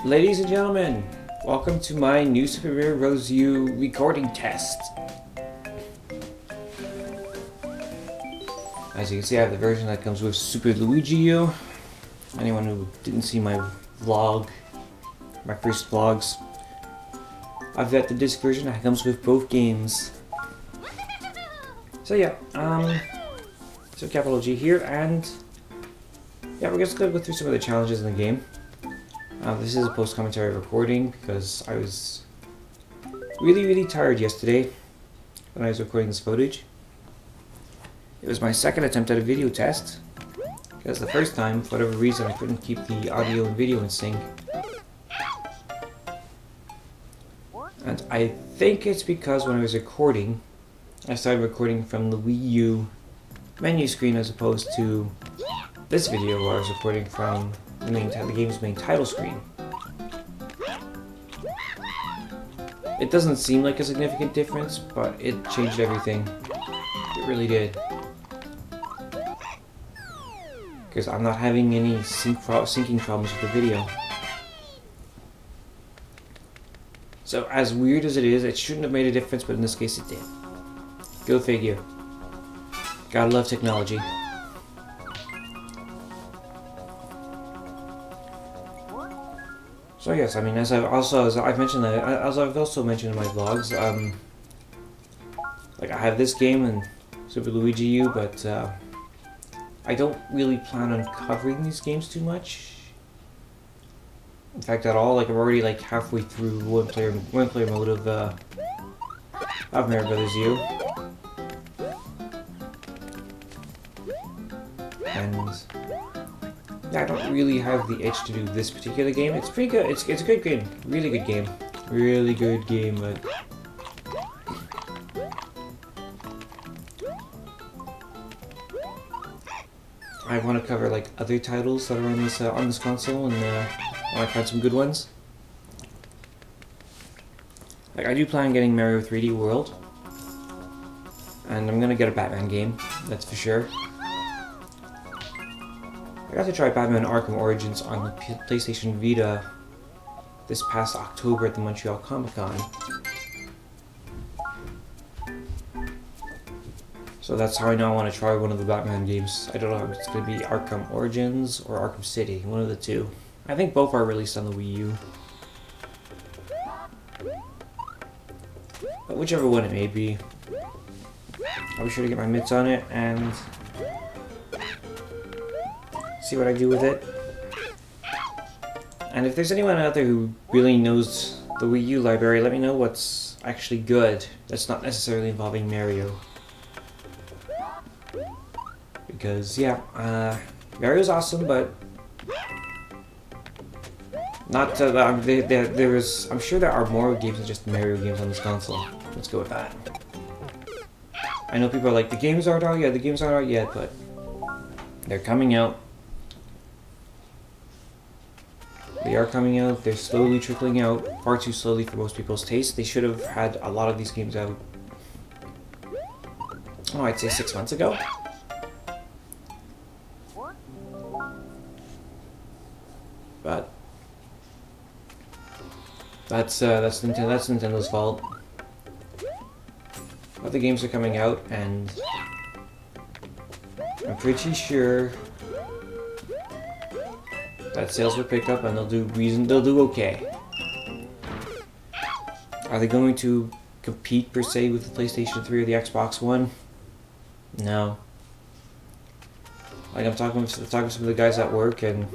Ladies and gentlemen, welcome to my new Super Mario Bros. U recording test. As you can see, I have the version that comes with Super Luigi U. Anyone who didn't see my vlog, my first vlogs, I've got the disc version that comes with both games. So yeah, so capital G here, and yeah, we're just gonna go through some of the challenges in the game. This is a post-commentary recording because I was really tired yesterday when I was recording this footage. It was my second attempt at a video test because the first time, for whatever reason, I couldn't keep the audio and video in sync. And I think it's because when I was recording, I started recording from the Wii U menu screen as opposed to this video where I was recording from the game's main title screen. It doesn't seem like a significant difference, but it changed everything. It really did. Because I'm not having any syncing problems with the video. So as weird as it is, it shouldn't have made a difference, but in this case it did. Go figure. Gotta love technology. So yes, I mean, as I've mentioned that, as I've also mentioned in my vlogs, like I have this game and Super Luigi U, but I don't really plan on covering these games too much. In fact, at all. Like I'm already like halfway through one player mode of Mario Bros. U, and yeah, I don't really have the itch to do this particular game. It's pretty good. It's a good game. Really good game. Really good game, but I want to cover like other titles that are on this console, and I want to find some good ones. Like I do plan on getting Mario 3D World, and I'm gonna get a Batman game. That's for sure. I got to try Batman Arkham Origins on the PlayStation Vita this past October at the Montreal Comic-Con. So that's how I know I want to try one of the Batman games. I don't know if it's going to be Arkham Origins or Arkham City, one of the two. I think both are released on the Wii U. But whichever one it may be, I'll be sure to get my mitts on it and see what I do with it. And if there's anyone out there who really knows the Wii U library, let me know what's actually good that's not necessarily involving Mario. Because yeah, Mario's awesome, but not I'm sure there are more games than just Mario games on this console. Let's go with that. I know people are like, the games aren't out yet, the games aren't out yet, but they're coming out. They are coming out, they're slowly trickling out, far too slowly for most people's taste. They should have had a lot of these games out, oh, I'd say 6 months ago. But that's Nintendo's fault. Other games are coming out, and I'm pretty sure that sales will pick up and they'll do okay. Are they going to compete per se with the PlayStation 3 or the Xbox One? No. Like I'm talking to some of the guys at work, and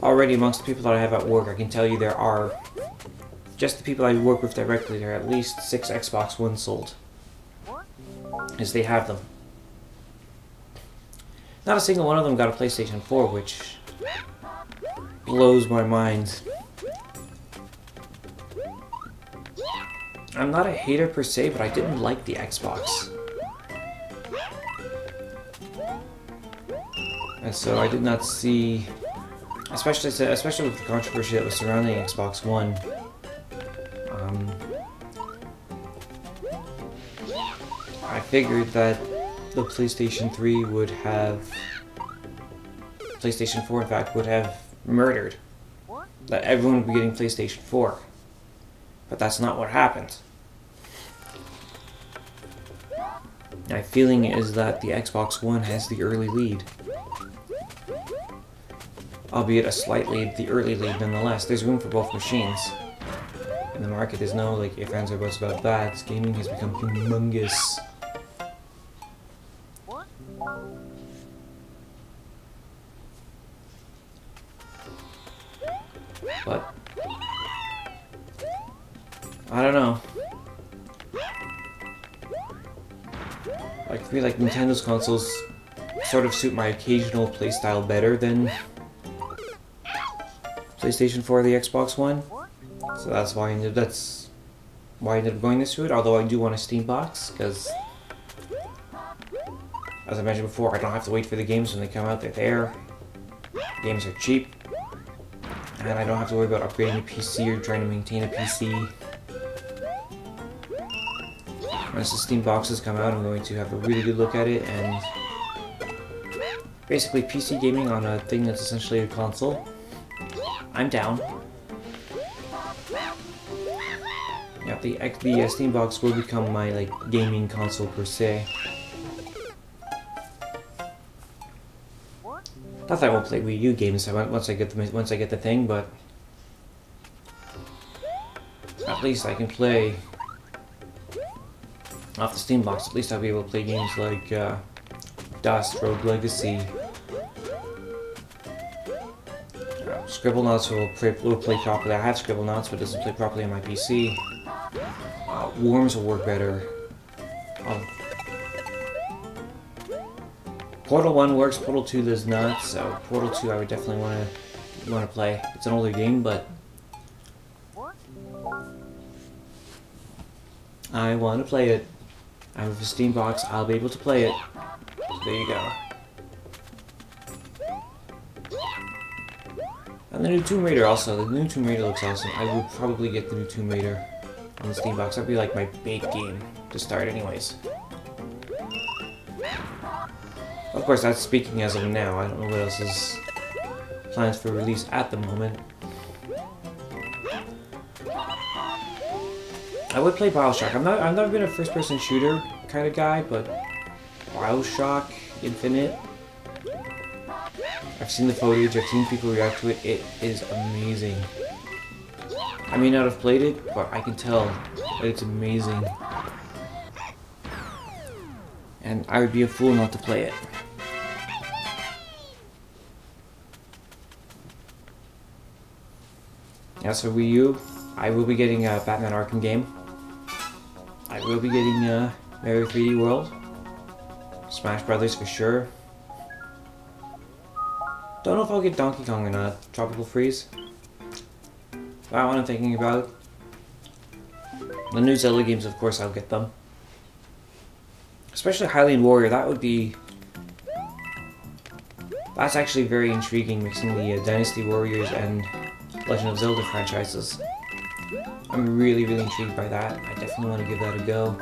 already amongst the people that I have at work, I can tell you there are, just the people I work with directly, there are at least 6 Xbox Ones sold. As they have them. Not a single one of them got a PlayStation 4, which blows my mind. I'm not a hater per se, but I didn't like the Xbox. And so I did not see, especially with the controversy that was surrounding Xbox One, I figured that the PlayStation 3 would have, PlayStation 4 in fact, would have murdered that everyone would be getting PlayStation 4. But that's not what happened. My feeling is that the Xbox One has the early lead. Albeit a slight lead, the early lead nonetheless. There's room for both machines. In the market, there's no like ifs, ands, or buts about that. Gaming has become humongous. But I don't know. Like, I feel like Nintendo's consoles sort of suit my occasional playstyle better than PlayStation 4 or the Xbox One. So that's why I ended up going this route, although I do want a Steam box, because as I mentioned before, I don't have to wait for the games when they come out, they're there. Games are cheap. And I don't have to worry about upgrading a PC or trying to maintain a PC. Once the Steam boxes come out, I'm going to have a really good look at it and basically PC gaming on a thing that's essentially a console. I'm down. Yeah, the Steam box will become my like gaming console per se. Not that I won't play Wii U games once I get the thing, but at least I can play off the Steam box. At least I'll be able to play games like Dust, Rogue Legacy. Scribblenauts will play properly. I have Scribblenauts, but it doesn't play properly on my PC. Worms will work better. Portal 1 works, Portal 2 does not, so Portal 2 I would definitely want to play. It's an older game, but I want to play it. I have a Steam box, I'll be able to play it. So there you go. And the new Tomb Raider also. The new Tomb Raider looks awesome. I will probably get the new Tomb Raider on the Steam box. That'd be like my big game to start anyways. Of course, that's speaking as of now. I don't know what else is planned for release at the moment. I would play Bioshock. I've never been a first-person shooter kind of guy, but Bioshock Infinite. I've seen the footage. I've seen people react to it. It is amazing. I may not have played it, but I can tell that it's amazing. And I would be a fool not to play it. As for Wii U, I will be getting a Batman Arkham game. I will be getting Mario 3D World. Smash Brothers for sure. Don't know if I'll get Donkey Kong or not. Tropical Freeze. That one I'm thinking about. The new Zelda games, of course, I'll get them. Especially Hylian Warrior, that would be... That's actually very intriguing, mixing the Dynasty Warriors and Legend of Zelda franchises. I'm really, really intrigued by that. I definitely want to give that a go.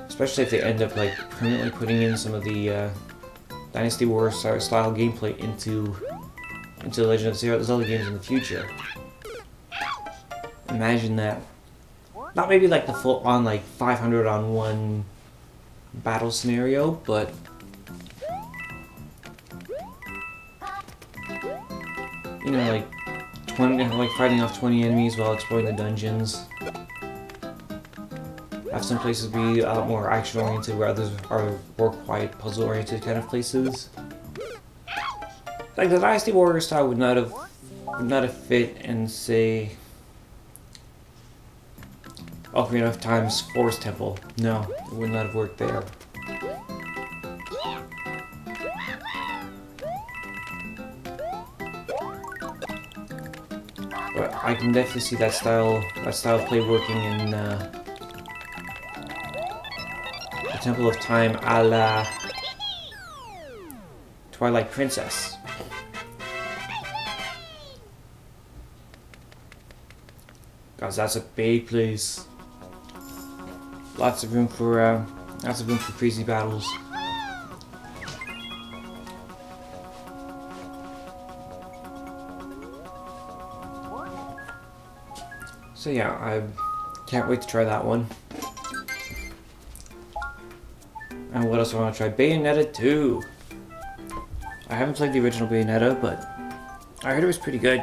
Especially if they end up like permanently putting in some of the Dynasty Warriors style gameplay into Legend of Zelda games in the future. Imagine that. Not maybe like the full on like 500 on 1 battle scenario, but you know, like 20, like fighting off 20 enemies while exploring the dungeons. Have some places be a lot more action oriented, where others are more quiet, puzzle oriented kind of places. Like the Dynasty Warrior style would not have fit in, say, Ocarina of Time's Forest Temple. No, it would not have worked there. But I can definitely see that style of play working in the Temple of Time a la Twilight Princess. Guys, that's a big place. Lots of room for crazy battles. So yeah, I can't wait to try that one. And what else do I want to try? Bayonetta 2. I haven't played the original Bayonetta, but I heard it was pretty good.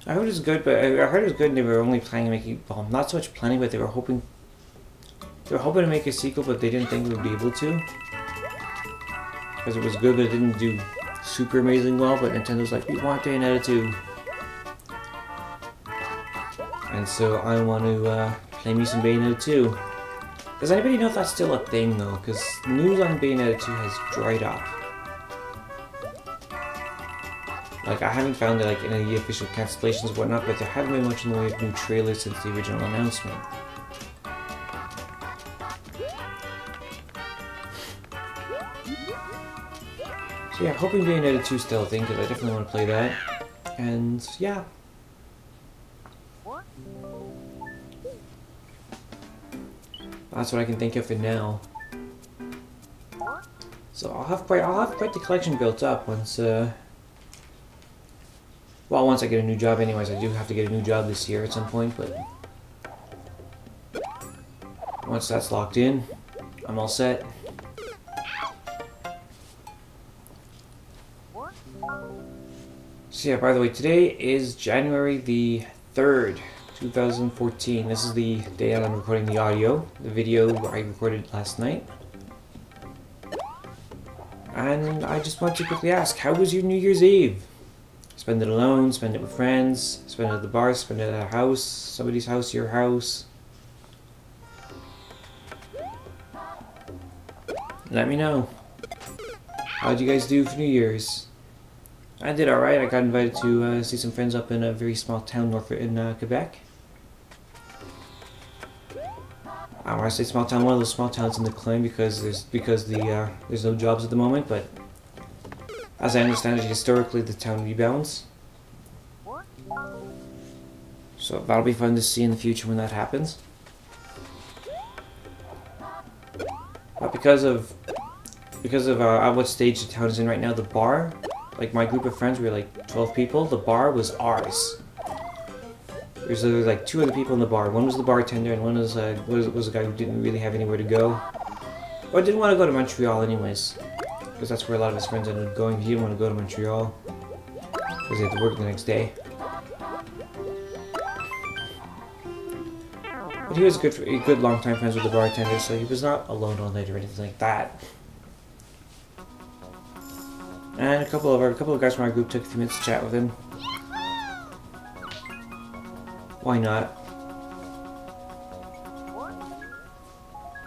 I heard it was good, but I heard it was good and they were only planning on making, well, not so much planning, but they were hoping to make a sequel, but they didn't think they would be able to. Because it was good, but it didn't do super amazing well, but Nintendo's like, we want Bayonetta 2. And so I want to play me some Bayonetta 2. Does anybody know if that's still a thing though? Because news on Bayonetta 2 has dried up. Like, I haven't found like any official cancellations or whatnot, but there haven't been much in the way of new trailers since the original announcement. So yeah, hoping Bayonetta 2 is still a thing, because I definitely want to play that. And yeah. That's what I can think of for now. So I'll have quite the collection built up once well, once I get a new job anyways. I do have to get a new job this year at some point, but once that's locked in, I'm all set. So yeah, by the way, today is January the 3rd, 2014. This is the day that I'm recording the audio. The video I recorded last night. And I just want to quickly ask, how was your New Year's Eve? Spend it alone, spend it with friends, spend it at the bar, spend it at a house, somebody's house, your house. Let me know. How'd you guys do for New Year's? I did alright. I got invited to see some friends up in a very small town north in Quebec. I want to say small town, one of those small towns in decline because there's no jobs at the moment, but as I understand it, historically the town rebounds. So that'll be fun to see in the future when that happens. But because of at what stage the town is in right now, the bar, like my group of friends, we were like 12 people, the bar was ours. There was like 2 other people in the bar. One was the bartender and one was a guy who didn't really have anywhere to go. Or didn't want to go to Montreal anyways. Because that's where a lot of his friends ended up going. He didn't want to go to Montreal. Because he had to work the next day. But he was a good long-time friends with the bartender, so he was not alone all night or anything like that. And a couple of guys from our group took a few minutes to chat with him. Why not?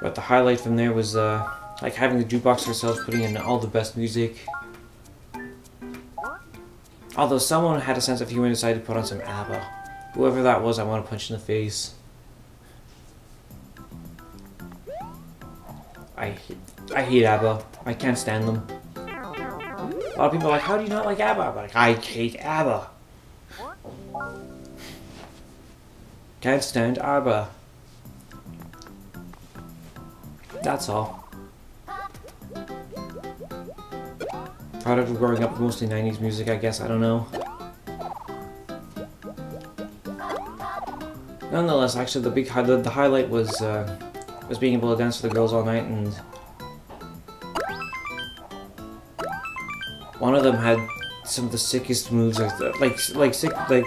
But the highlight from there was like having the jukebox ourselves, putting in all the best music. Although someone had a sense of humor and decided to put on some ABBA. Whoever that was, I want to punch in the face. I hate ABBA. I can't stand them. A lot of people are like, how do you not like ABBA? I'm like, I hate ABBA. Can't stand ABBA. That's all. Product of growing up with mostly 90s music, I guess. I don't know. Nonetheless, actually, the highlight was being able to dance with the girls all night, and one of them had some of the sickest moves, like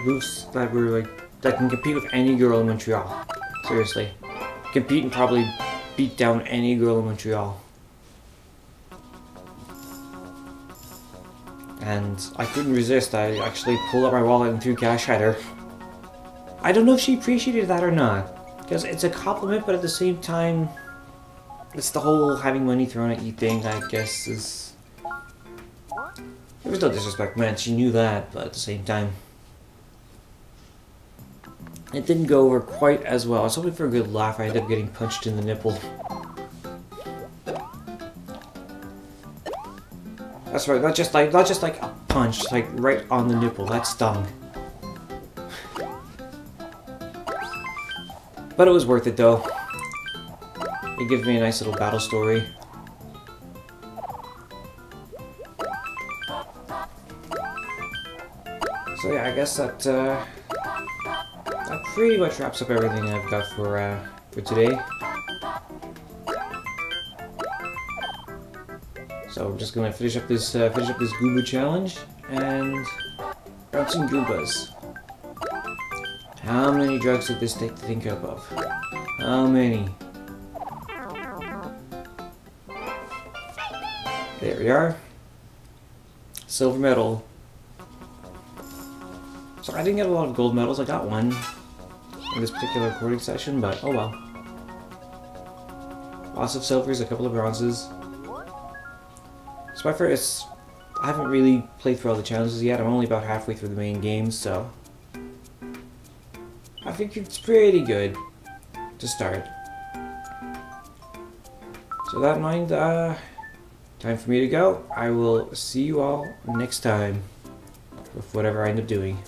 moves that were that can compete with any girl in Montreal. Seriously, compete and probably beat down any girl in Montreal. And I couldn't resist. I actually pulled out my wallet and threw cash at her. I don't know if she appreciated that or not, because it's a compliment, but at the same time, it's the whole having money thrown at you thing, I guess, is... There was no disrespect meant, she knew that, but at the same time, it didn't go over quite as well. I was hoping for a good laugh. I ended up getting punched in the nipple. That's right, not just like a punch, like right on the nipple. That stung. But it was worth it though. It gives me a nice little battle story. So yeah, I guess that that pretty much wraps up everything I've got for today. So I'm just gonna finish up this Goomba challenge and grab some Goombas. How many drugs did this take to think up of? How many? There we are. Silver medal. So I didn't get a lot of gold medals. I got one in this particular recording session, but oh well. Lots of silvers, a couple of bronzes. So my first, I haven't really played through all the challenges yet. I'm only about halfway through the main game, so I think it's pretty good to start. So with that in mind, time for me to go. I will see you all next time with whatever I end up doing.